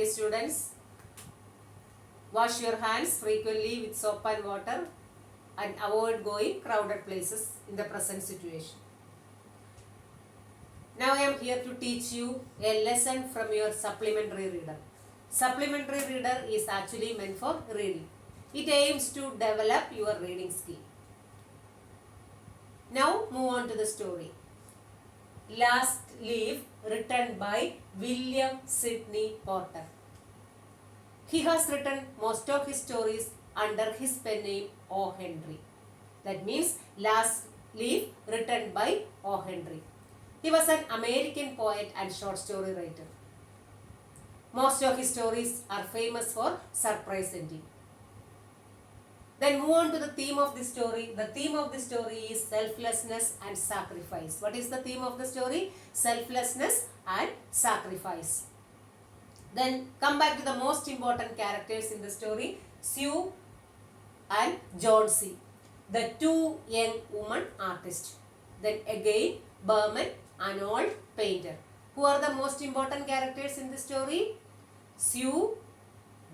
Dear students, wash your hands frequently with soap and water and avoid going crowded places in the present situation. Now I am here to teach you a lesson from your supplementary reader. Supplementary reader is actually meant for reading. It aims to develop your reading skill. Now move on to the story. Last Leaf, written by William Sidney Porter. He has written most of his stories under his pen name O. Henry. That means Last Leaf, written by O. Henry. He was an American poet and short story writer. Most of his stories are famous for surprise ending. Then move on to the theme of the story. The theme of the story is selflessness and sacrifice. What is the theme of the story? Selflessness and sacrifice. Then come back to the most important characters in the story, Sue and Johnsy, the two young women artists. Then again Berman, an old painter. Who are the most important characters in the story? Sue,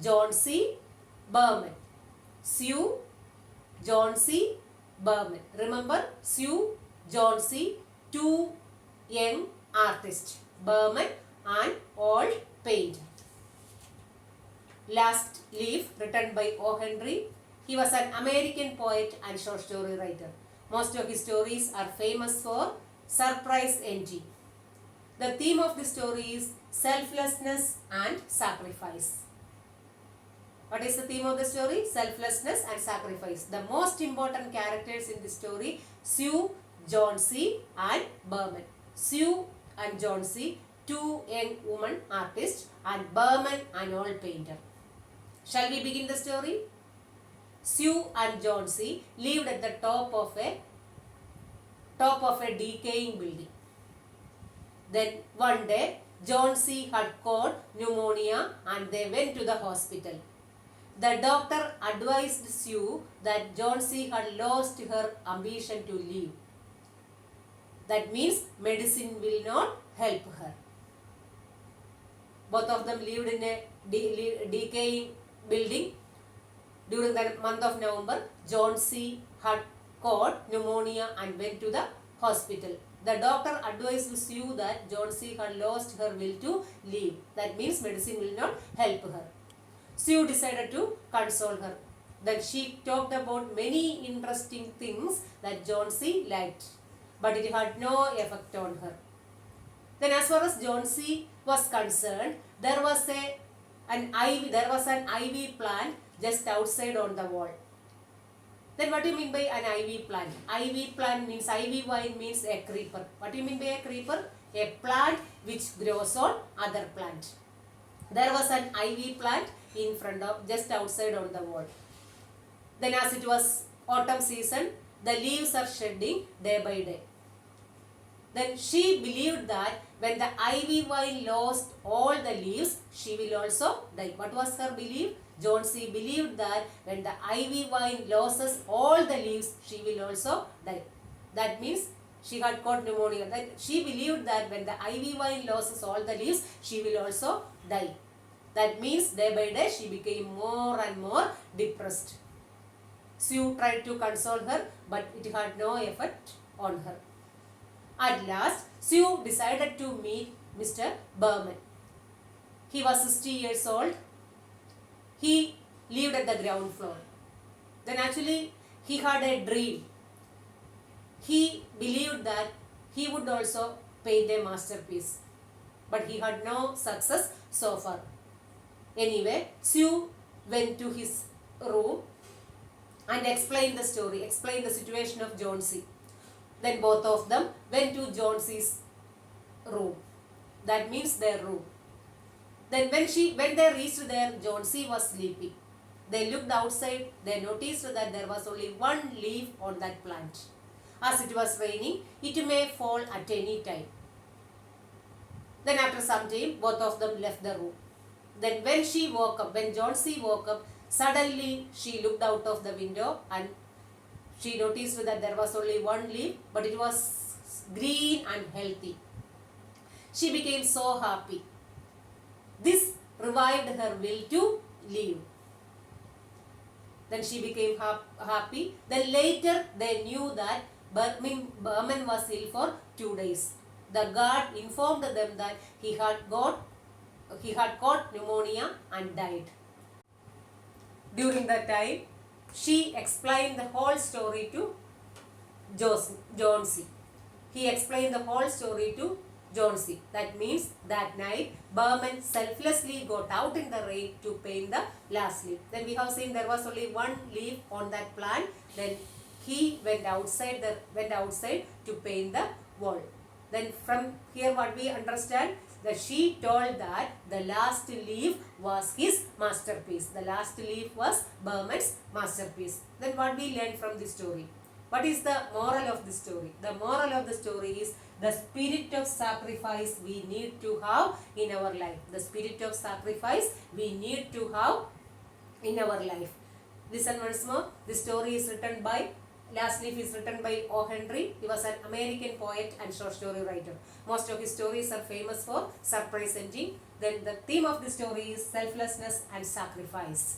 Johnsy, Berman. Sue, Johnsy, Berman. Remember, Sue, Johnsy, two young artists, Berman and old painter. Last Leaf, written by O. Henry. He was an American poet and short story writer. Most of his stories are famous for surprise ending. The theme of the story is selflessness and sacrifice. What is the theme of the story? Selflessness and sacrifice. The most important characters in the story, Sue, Johnsy and Berman. Sue and Johnsy, two young women artists, and Berman, an old painter. Shall we begin the story? Sue and Johnsy lived at the top of a decaying building. Then one day, Johnsy had caught pneumonia and they went to the hospital. The doctor advised Sue that Johnsy had lost her ambition to live. That means medicine will not help her. Both of them lived in a decaying building. During the month of November, Johnsy had caught pneumonia and went to the hospital. The doctor advised Sue that Johnsy had lost her will to live. That means medicine will not help her. Sue decided to console her. Then she talked about many interesting things that Johnsy liked, but it had no effect on her. Then as far as Johnsy was concerned, there was an ivy plant just outside on the wall. Then what do you mean by an ivy plant? Ivy plant means, ivy vine means a creeper. What do you mean by a creeper? A plant which grows on other plant. There was an ivy plant in front of, just outside on the wall. Then as it was autumn season, the leaves are shedding day by day. Then she believed that when the ivy vine lost all the leaves, she will also die. What was her belief? Johnsy believed that when the ivy vine loses all the leaves, she will also die. That means she had caught pneumonia. That she believed that when the ivy vine loses all the leaves, she will also die. That means day by day she became more and more depressed. Sue tried to console her, but it had no effect on her. At last, Sue decided to meet Mr. Berman. He was 60 years old. He lived at the ground floor. Then actually he had a dream. He believed that he would also paint a masterpiece, but he had no success so far. Anyway, Sue went to his room and explained the story, explained the situation of Johnsy. Then both of them went to Johnsy's room. That means their room. Then when they reached there, Johnsy was sleeping. They looked outside. They noticed that there was only one leaf on that plant. As it was raining, it may fall at any time. Then after some time, both of them left the room. Then when Johnsy woke up, suddenly she looked out of the window and she noticed that there was only one leaf, but it was green and healthy. She became so happy. This revived her will to live. Then she became happy. Then later they knew that Berman was ill for 2 days. The guard informed them that he had caught pneumonia and died. During that time, she explained the whole story to Johnsy. He explained the whole story to Johnsy. That means that night, Berman selflessly got out in the rain to paint the last leaf. Then we have seen there was only one leaf on that plant. Then he went outside to paint the wall. Then from here what we understand, that she told that the last leaf was his masterpiece. The last leaf was Berman's masterpiece. Then what we learn from this story? What is the moral of the story? The moral of the story is the spirit of sacrifice we need to have in our life. The spirit of sacrifice we need to have in our life. Listen once more. The story is written by Last Leaf is written by O. Henry. He was an American poet and short story writer. Most of his stories are famous for surprise ending. Then the theme of the story is selflessness and sacrifice.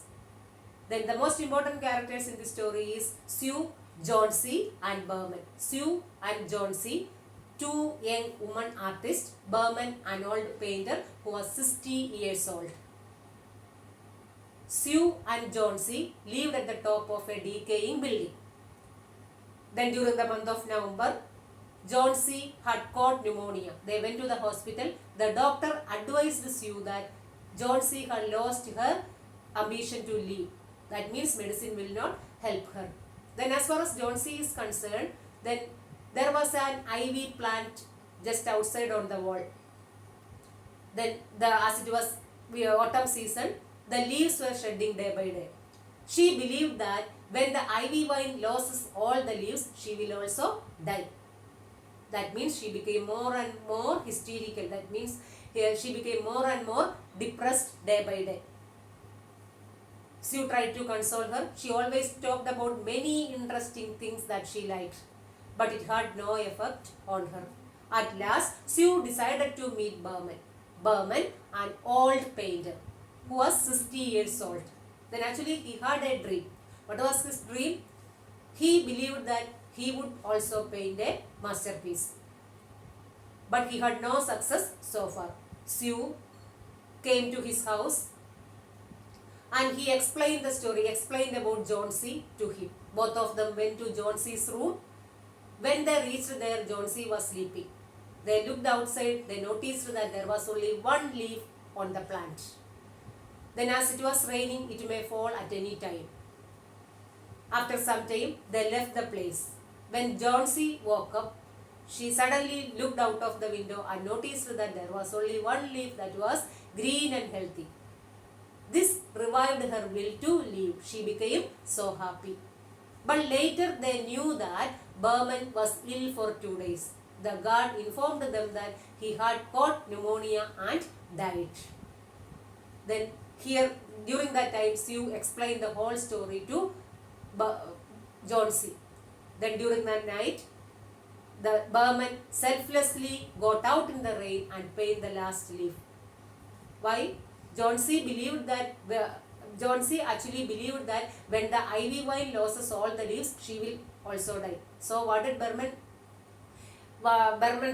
Then the most important characters in the story is Sue, Johnsy and Berman. Sue and Johnsy, two young women artists, Berman an old painter who was 60 years old. Sue and Johnsy lived at the top of a decaying building. Then during the month of November, Johnsy had caught pneumonia. They went to the hospital. The doctor advised Sue that Johnsy had lost her ambition to live. That means medicine will not help her. Then as far as Johnsy is concerned, then there was an ivy plant just outside on the wall. Then as it was autumn season, the leaves were shedding day by day. She believed that when the ivy vine loses all the leaves, she will also die. That means she became more and more hysterical. That means she became more and more depressed day by day. Sue tried to console her. She always talked about many interesting things that she liked, but it had no effect on her. At last, Sue decided to meet Berman. Berman, an old painter who was 60 years old. Then actually he had a dream. What was his dream? He believed that he would also paint a masterpiece. But he had no success so far. Sue came to his house and he explained the story, explained about Johnsy to him. Both of them went to Johnsy's room. When they reached there, Johnsy was sleeping. They looked outside, they noticed that there was only one leaf on the plant. Then as it was raining, it may fall at any time. After some time, they left the place. When Johnsy woke up, she suddenly looked out of the window and noticed that there was only one leaf that was green and healthy. This revived her will to live. She became so happy. But later they knew that Berman was ill for 2 days. The guard informed them that he had caught pneumonia and died. Then here, during that time, Sue explained the whole story to Johnsy. Then during that night, the Berman selflessly got out in the rain and painted the last leaf. Why? Johnsy actually believed that when the ivy vine loses all the leaves, she will also die. So what did Berman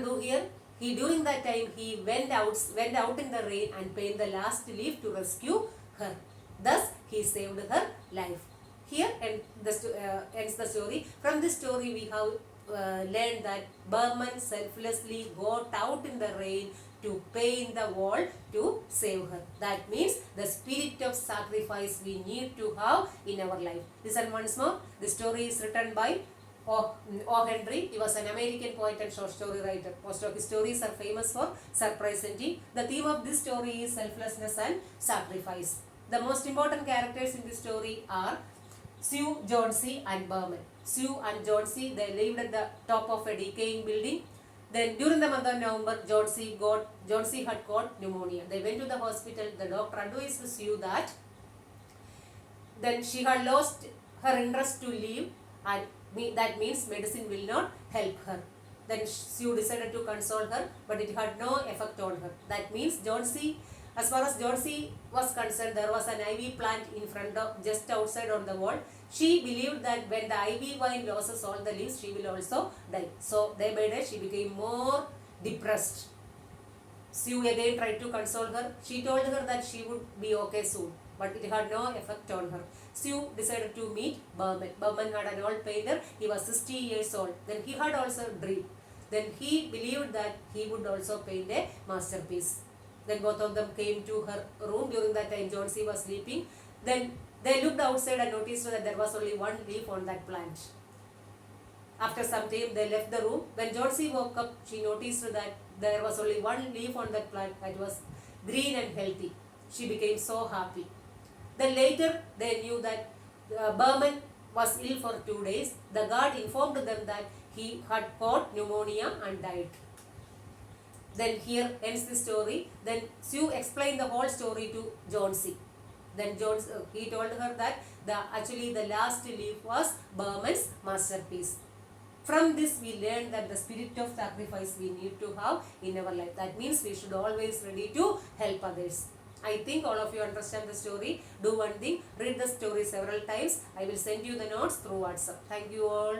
do here? During that time he went out in the rain and painted the last leaf to rescue her. Thus he saved her life. Here ends the story. From this story we have learned that Berman selflessly got out in the rain to paint the wall to save her. That means the spirit of sacrifice we need to have in our life. Listen once more. The story is written by O. Henry. He was an American poet and short story writer. Most of his stories are famous for surprise ending. The theme of this story is selflessness and sacrifice. The most important characters in this story are Sue, Johnsy and Berman. Sue and Johnsy, they lived at the top of a decaying building. Then during the month of November, Johnsy had caught pneumonia. They went to the hospital. The doctor advised Sue that then she had lost her interest to live, and that means medicine will not help her. Then Sue decided to console her, but it had no effect on her. That means Johnsy As far as John C. was concerned, there was an ivy plant in front of, just outside on the wall. She believed that when the ivy vine loses all the leaves, she will also die. So day by day she became more depressed. Sue again tried to console her. She told her that she would be okay soon, but it had no effect on her. Sue decided to meet Berman. Berman had an old painter. He was 60 years old. Then he had also a dream. Then he believed that he would also paint a masterpiece. Then both of them came to her room. During that time, John C. was sleeping. Then they looked outside and noticed that there was only one leaf on that plant. After some time, they left the room. When John C. woke up, she noticed that there was only one leaf on that plant that was green and healthy. She became so happy. Then later, they knew that Berman was ill for 2 days. The guard informed them that he had caught pneumonia and died. Then here ends the story. Then Sue explained the whole story to John C. Then he told her that actually the last leaf was Berman's masterpiece. From this we learn that the spirit of sacrifice we need to have in our life. That means we should always ready to help others. I think all of you understand the story. Do one thing, read the story several times. I will send you the notes through WhatsApp. Thank you all.